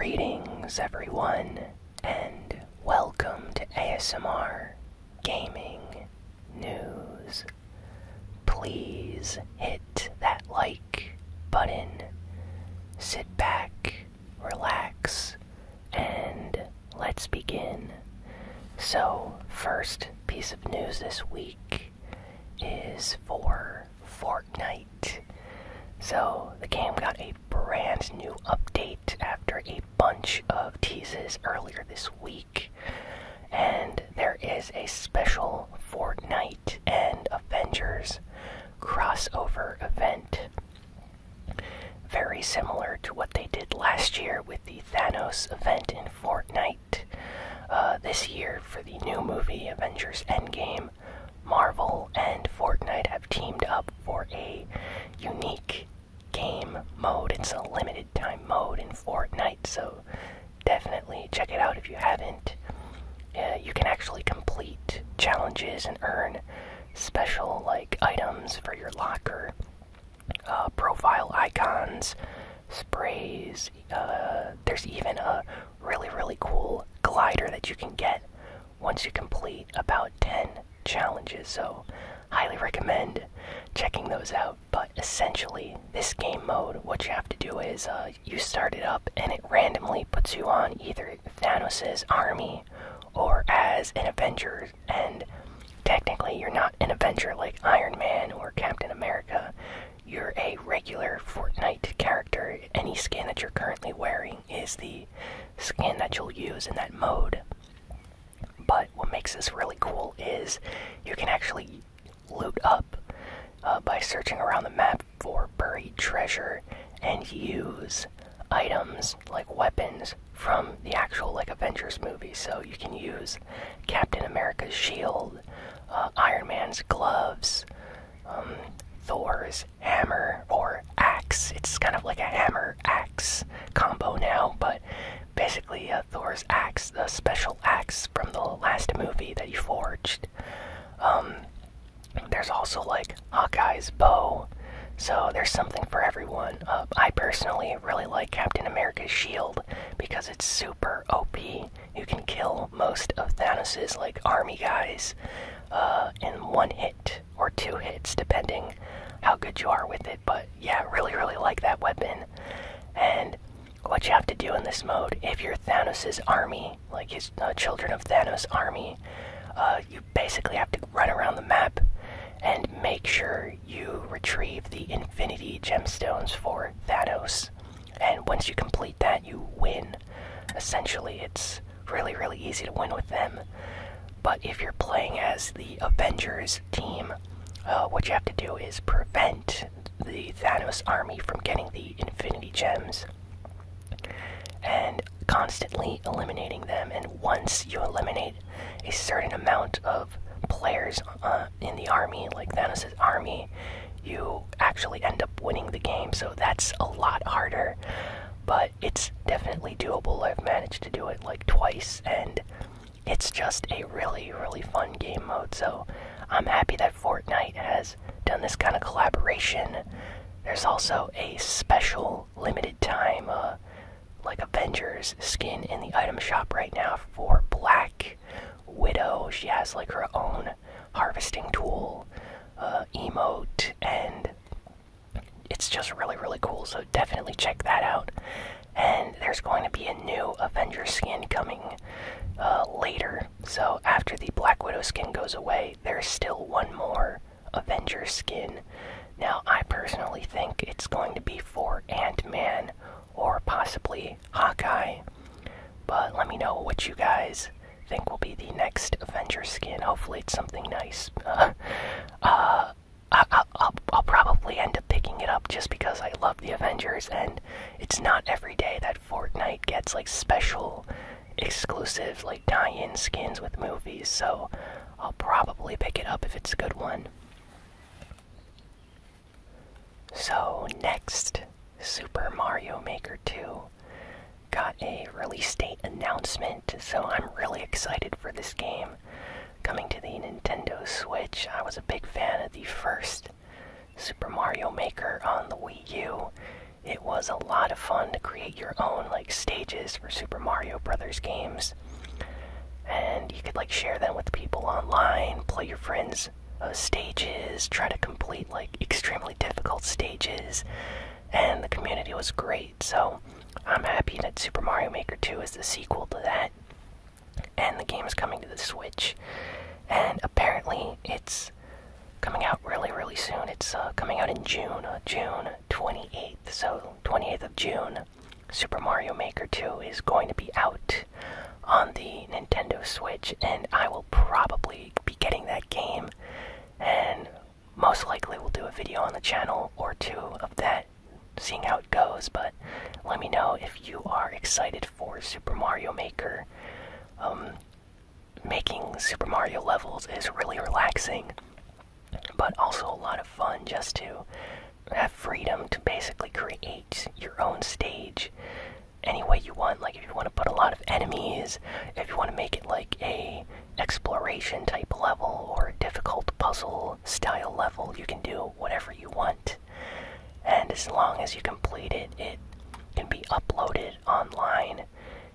Greetings, everyone, and welcome to ASMR Gaming News. Please hit that like button, sit back, relax, and let's begin. So, first piece of news this week is for Fortnite. So, the game got a brand new update after a bunch of teases earlier this week. And there is a special Fortnite and Avengers crossover event. Very similar to what they did last year with the Thanos event in Fortnite. This year, for the new movie Avengers Endgame, Marvel and Fortnite have teamed up for a unique game mode. It's a limited time mode in Fortnite, so definitely check it out if you haven't. You can actually complete challenges and earn special items for your locker, profile icons, sprays. There's even a really cool glider that you can get once you complete about 10 challenges, so highly recommend checking those out. But essentially, this game mode, what you have to do is you start it up and it randomly puts you on either Thanos' army or as an Avenger. And technically you're not an Avenger like Iron Man or Captain America. You're a regular Fortnite character. Any skin that you're currently wearing is the skin that you'll use in that mode. But what makes this really cool is you can actually loot up by searching around the map for buried treasure and use items like weapons from the actual Avengers movie. So you can use Captain America's shield, Iron Man's gloves, Thor's hammer or axe. It's kind of like a hammer-axe combo now, but basically Thor's axe, the special axe from the last movie that he forged. There's also Hawkeye's bow, so there's something for everyone. I personally really like Captain America's shield because it's super OP. You can kill most of Thanos' army guys in one hit or two hits, depending how good you are with it. But yeah, really like that weapon. And what you have to do in this mode, if you're Thanos' army, his Children of Thanos army, you basically have to run around the map and make sure you retrieve the Infinity Gemstones for Thanos. And once you complete that, you win. Essentially, it's really easy to win with them. But if you're playing as the Avengers team, what you have to do is prevent the Thanos army from getting the Infinity Gems and constantly eliminating them. And once you eliminate a certain amount of players in the army, like Thanos' army, you actually end up winning the game. So that's a lot harder, but it's definitely doable. I've managed to do it twice, and it's just a really fun game mode. So I'm happy that Fortnite has done this kind of collaboration. There's also a special limited time Avengers skin in the item shop right now for Black Widow. She has her own harvesting tool, emote, and it's just really cool, so definitely check that out. And there's going to be a new Avenger skin coming later. So after the Black Widow skin goes away, there's still one more Avenger skin. Now, I personally think it's going to be for Ant-Man or possibly Hawkeye, but let me know what you guys think will be the next Avenger skin. Hopefully it's something nice. I'll probably end up picking it up just because I love the Avengers, and it's not every day that Fortnite gets special exclusive tie-in skins with movies, so I'll probably pick it up if it's a good one. So next, Super Mario Maker 2 got a release date announcement, so I'm really excited for this game. Coming to the Nintendo Switch, I was a big fan of the first Super Mario Maker on the Wii U. It was a lot of fun to create your own like stages for Super Mario Brothers games. And you could like share them with people online, play your friends' stages, try to complete like extremely difficult stages, and the community was great. So I'm happy that Super Mario Maker 2 is the sequel to that, and the game is coming to the Switch. And apparently it's coming out really soon. It's coming out in June 28th. So 28th of June, Super Mario Maker 2 is going to be out on the Nintendo Switch, and I will probably be getting that game, and most likely we'll do a video on the channel or two of that, seeing how it goes. But let me know if you are excited for Super Mario Maker. Making Super Mario levels is really relaxing, but also a lot of fun just to have freedom to basically create your own stage any way you want. Like if you want to put a lot of enemies, if you want to make it like a exploration type level or a difficult puzzle style level, you can do whatever you want. And as long as you complete it, it can be uploaded online.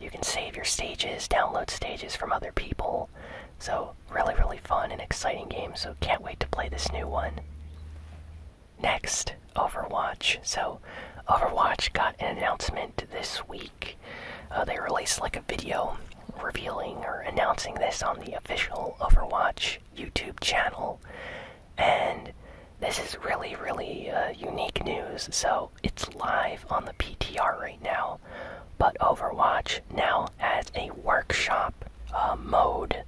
You can save your stages, download stages from other people. So really fun and exciting game, so can't wait to play this new one. Next, Overwatch. So Overwatch got an announcement this week. They released like a video revealing or announcing this on the official Overwatch YouTube channel. And this is really unique news. So it's live on the PTR right now. But Overwatch now has a workshop mode.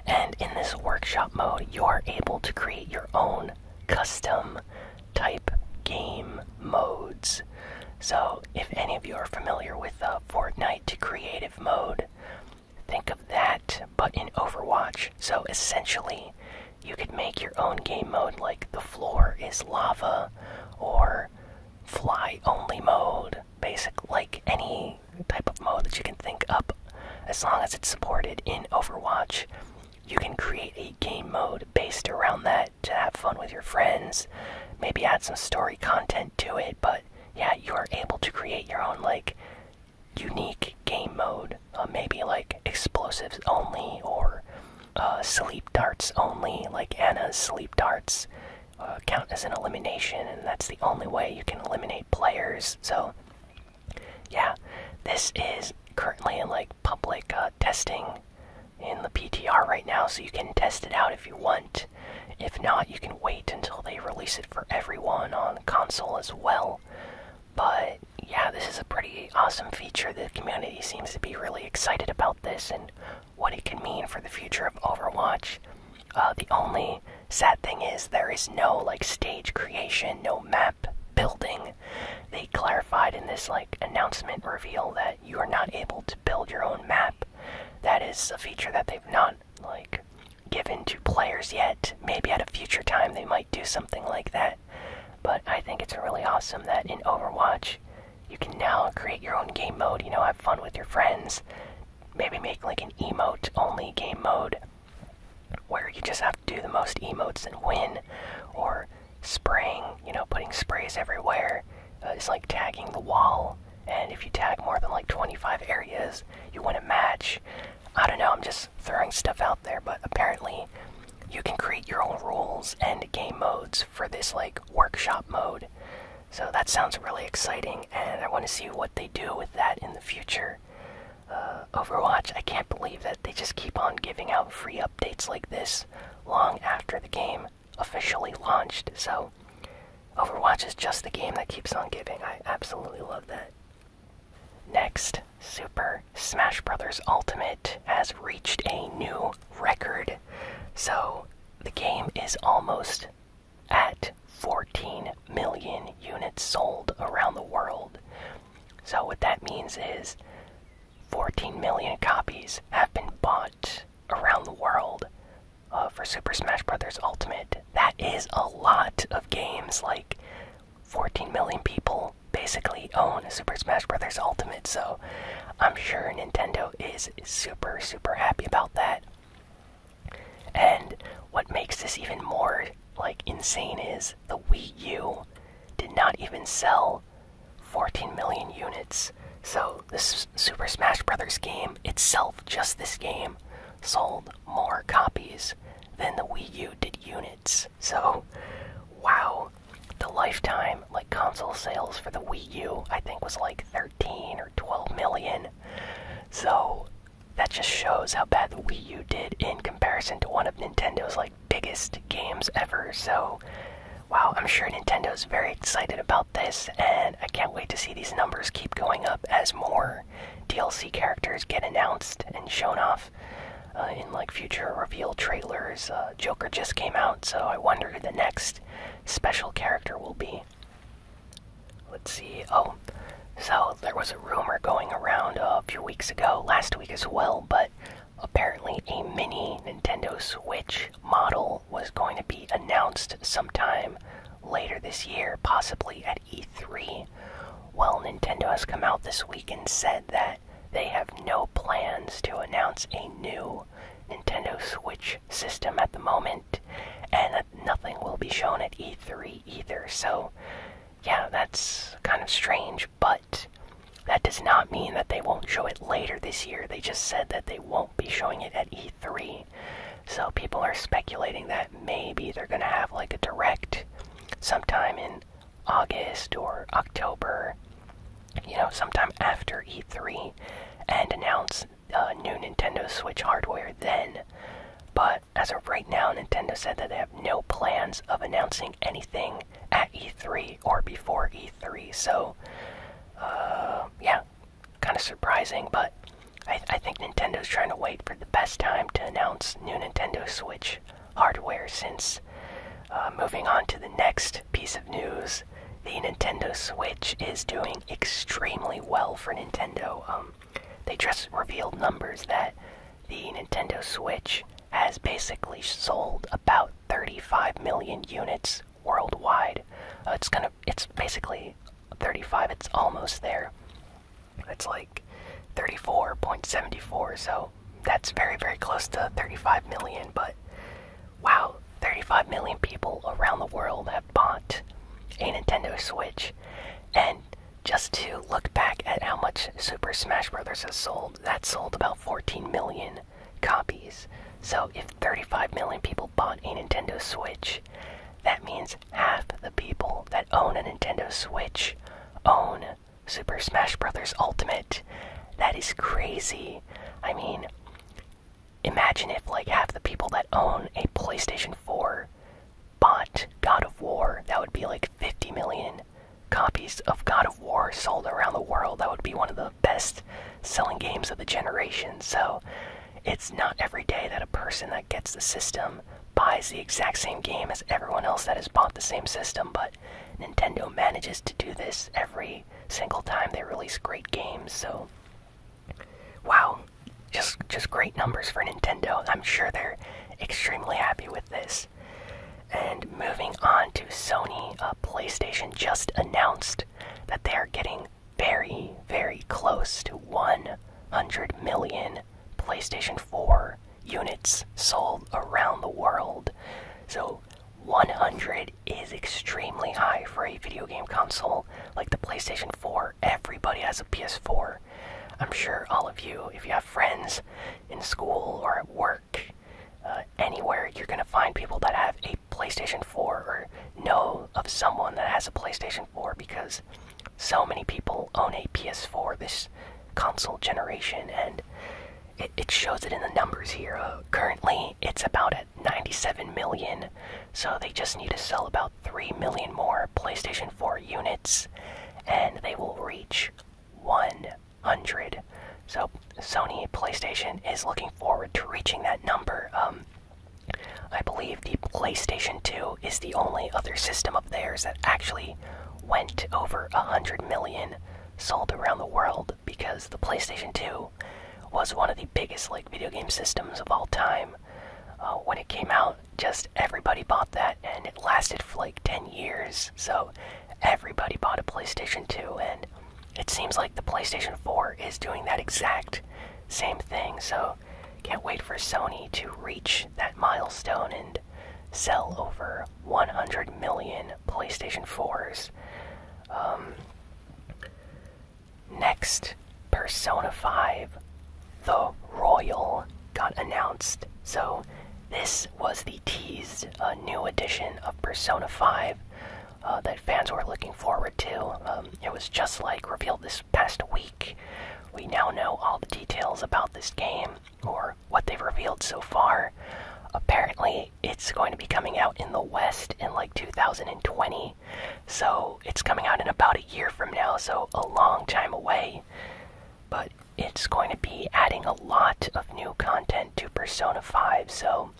And in this workshop mode, you are able to create your own custom type game modes. So if any of you are familiar with Fortnite creative mode, think of that, but in Overwatch. So essentially, you could make your own game mode, like the floor is lava, or fly only mode, basically like any type of mode that you can think up. As long as it's supported in Overwatch, you can create a game mode based around that to have fun with your friends, maybe add some story content to it. But yeah, you are able to create your own like unique game mode, maybe like explosives only, or sleep darts only, like Anna's sleep darts count as an elimination, and that's the only way you can eliminate players. So yeah, this is currently in like public testing in the PTR right now, so you can test it out if you want. If not, you can wait until they release it for everyone on console as well. But yeah, this is a pretty awesome feature. The community seems to be really excited about this and what it can mean for the future of Overwatch. The only sad thing is there is no like stage creation, no map building. They clarified in this like announcement reveal that you are not able to build your own map. That is a feature that they've not like given to players yet. Maybe at a future time they might do something like that. But I think it's really awesome that in Overwatch you can now create your own game mode, you know, have fun with your friends. Maybe make like an emote only game mode where you just have to do the most emotes and win, or spraying, you know, putting sprays everywhere. It's like tagging the wall, and if you tag more than like 25 areas, you win a match. I don't know, I'm just throwing stuff out there, but apparently you can create your own rules and game modes for this like workshop mode. So that sounds really exciting, and I want to see what they do with that in the future. Overwatch, I can't believe that they just keep on giving out free updates like this long after the game officially launched. So Overwatch is just the game that keeps on giving. I absolutely love that. Next, Super Smash Bros. Ultimate has reached a new record. So the game is almost at 14 million units sold around the world. So what that means is 14 million copies have been bought around the world for Super Smash Bros. Ultimate. That is a lot of games. Like 14 million people basically own Super Smash Bros. Ultimate, so I'm sure Nintendo is super happy about that. And what makes this even more like insane is the Wii U did not even sell 14 million units. So this Super Smash Bros. Game itself, just this game, sold more copies than the Wii U did units. So, wow. The lifetime, like, console sales for the Wii U, I think was like 13 or 12 million. So, that just shows how bad the Wii U did in comparison to one of Nintendo's, like, biggest games ever. So, wow, I'm sure Nintendo's very excited about this, and I can't wait to see these numbers keep going up as more DLC characters get announced and shown off in like future reveal trailers. Joker just came out, so I wonder who the next special character will be. Let's see. Oh, so there was a rumor going around a few weeks ago, last week as well, but apparently a mini Nintendo Switch model was going to be announced sometime later this year, possibly at E3. Well, Nintendo has come out this week and said that they have no plans to announce a new Nintendo Switch system at the moment, and that nothing will be shown at E3 either. So, yeah, that's kind of strange, but that does not mean that they won't show it later this year. They just said that they won't be showing it at E3. So people are speculating that maybe they're going to have like a direct sometime in August or October, sometime after E3, and announce new Nintendo Switch hardware then. But as of right now, Nintendo said that they have no plans of announcing anything at E3 or before E3. So, yeah, kind of surprising, but I think Nintendo's trying to wait for the best time to announce new Nintendo Switch hardware, since moving on to the next piece of news, the Nintendo Switch is doing extremely well for Nintendo. They just revealed numbers that the Nintendo Switch has basically sold about 35 million units worldwide. It's basically 35, it's almost there. It's like 34.74, so that's very, very close to 35 million, but wow, 35 million people around the world have bought a Nintendo Switch. And just to look back at how much Super Smash Bros. Has sold, that sold about 14 million copies. So if 35 million people bought a Nintendo Switch, that means half the people that own a Nintendo Switch own Super Smash Bros. Ultimate. That is crazy. I mean, imagine if like half the people that own a PlayStation 4 bought God of War. That would be like 50 million copies of God of War sold around the world. That would be one of the best selling games of the generation. So it's not every day that a person that gets the system buys the exact same game as everyone else that has bought the same system, but Nintendo manages to do this every single time they release great games. So wow, just great numbers for Nintendo. I'm sure they're extremely happy with this. And moving on to Sony, PlayStation just announced that they are getting very, very close to 100 million PlayStation 4 units sold around the world. So 100 is extremely high for a video game console like the PlayStation 4. Everybody has a PS4. I'm sure all of you, if you have friends in school or at work, anywhere, you're going to find people that have a PlayStation 4 or know of someone that has a PlayStation 4, because so many people own a PS4 this console generation, and it shows it in the numbers here. Currently, it's about at 97 million, so they just need to sell about 3 million more PlayStation 4 units, and they will reach 100. So Sony PlayStation is looking forward to reaching that number. I believe the PlayStation 2 is the only other system of theirs that actually went over 100 million sold around the world, because the PlayStation 2 was one of the biggest video game systems of all time. When it came out, just everybody bought that, and it lasted for like 10 years. So everybody bought a PlayStation 2, and it seems like the PlayStation 4 is doing that exact same thing. So can't wait for Sony to reach that milestone and sell over 100 million PlayStation 4s. Next, Persona 5, the Royal, got announced. So this was the teased new edition of Persona 5 that fans were looking forward to. It was just revealed this past week. We now know all the details about this game, or what they've revealed so far. Apparently, it's going to be coming out in the West in 2020, so it's coming out in about a year from now, so a long time away. But it's going to be adding a lot of new content to Persona 5, so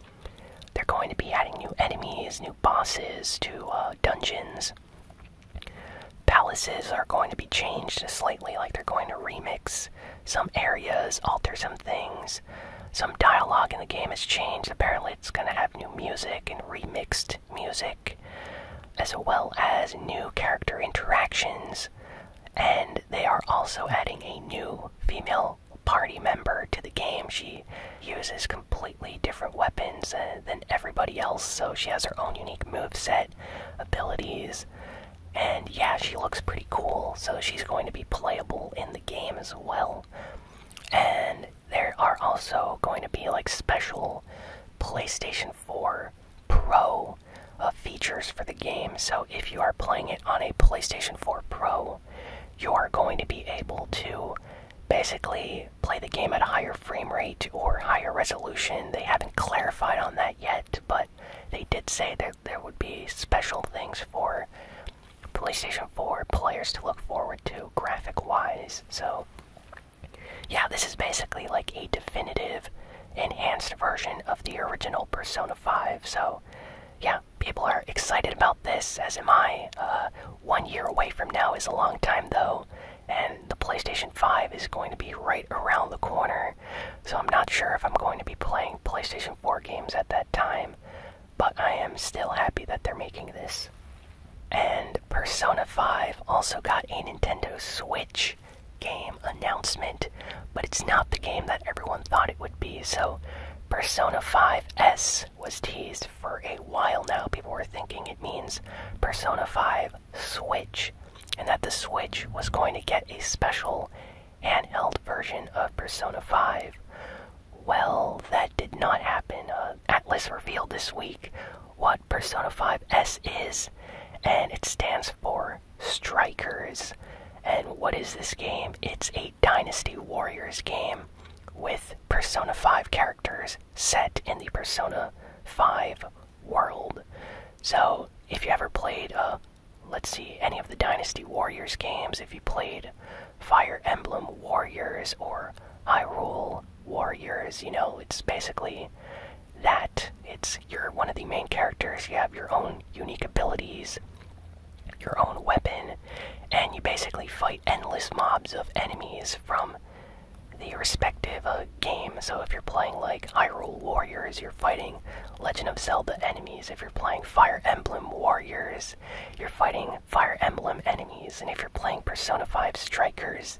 they're going to be adding new enemies, new bosses to dungeons. Palaces are going to be changed slightly, they're going to remix some areas, alter some things. Some dialogue in the game has changed. Apparently it's going to have new music and remixed music, as well as new character interactions. And they are also adding a new female party member to the game. She uses completely different weapons than everybody else, so she has her own unique moveset, abilities. And yeah, she looks pretty cool, so she's going to be playable in the game as well. And there are also going to be special PlayStation 4 Pro features for the game. So if you are playing it on a PlayStation 4 Pro, you are going to be able to basically play the game at a higher frame rate or higher resolution. They haven't clarified on that yet, but they did say that there would be special things for PlayStation 4 players to look forward to graphic-wise. So yeah, this is basically a definitive, enhanced version of the original Persona 5. So yeah, people are excited about this, as am I. 1 year away from now is a long time though, and the PlayStation 5 is going to be right around the corner. So I'm not sure if I'm going to be playing PlayStation 4 games at that time, but I am still happy that they're making this. And Persona 5 also got a Nintendo Switch game announcement, but it's not the game that everyone thought it would be. So Persona 5S was teased for a while now. People were thinking it means Persona 5 Switch, and that the Switch was going to get a special handheld version of Persona 5. Well, that did not happen. Atlas revealed this week what Persona 5S is, and it stands for Strikers. And what is this game? It's a Dynasty Warriors game with Persona 5 characters set in the Persona 5 world. So, if you ever played, any of the Dynasty Warriors games, if you played Fire Emblem Warriors or Hyrule Warriors, it's basically that. You're one of the main characters, you have your own unique abilities, your own weapon, and you basically fight endless mobs of enemies from the respective game. So if you're playing Hyrule Warriors, you're fighting Legend of Zelda enemies. If you're playing Fire Emblem Warriors, you're fighting Fire Emblem enemies. And if you're playing Persona 5 Strikers,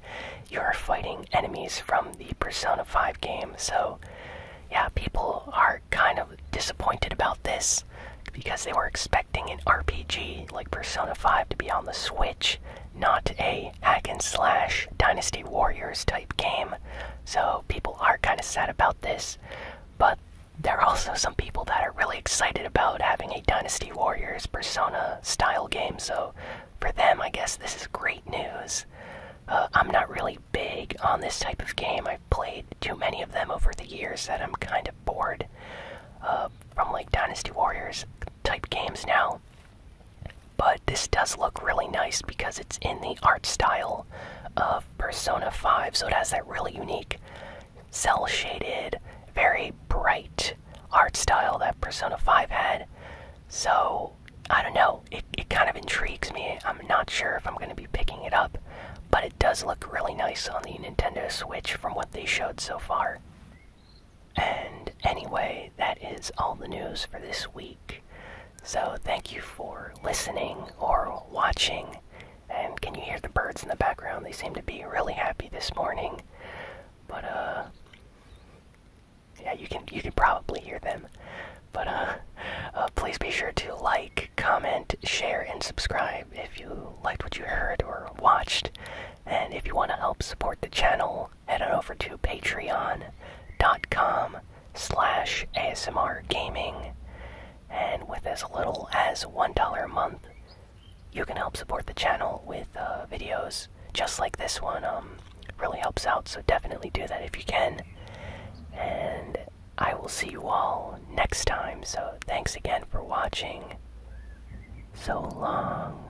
you're fighting enemies from the Persona 5 game. So yeah, people are kind of disappointed about this, because they were expecting an RPG like Persona 5 to be on the Switch, not a hack-and-slash Dynasty Warriors type game. So people are kind of sad about this, but there are also some people that are really excited about having a Dynasty Warriors Persona style game. So for them, I guess this is great news. I'm not really big on this type of game. I've played too many of them over the years that I'm kind of bored from Dynasty Warriors type games now. But this does look really nice because it's in the art style of Persona 5, so it has that really unique cel-shaded, very bright art style that Persona 5 had. So I don't know, it kind of intrigues me. I'm not sure if I'm going to be picking it up, but it does look really nice on the Nintendo Switch from what they showed so far. And anyway, that is all the news for this week. So thank you for listening or watching. And can you hear the birds in the background? They seem to be really happy this morning. But yeah, you can probably hear them. But please be sure to like, comment, share, and subscribe if you liked what you heard or watched. And if you want to help support the channel, head on over to patreon.com/ASMRGaming. And with as little as $1 a month, you can help support the channel with videos just like this one. Really helps out, so definitely do that if you can. And I will see you all next time, so thanks again for watching. So long.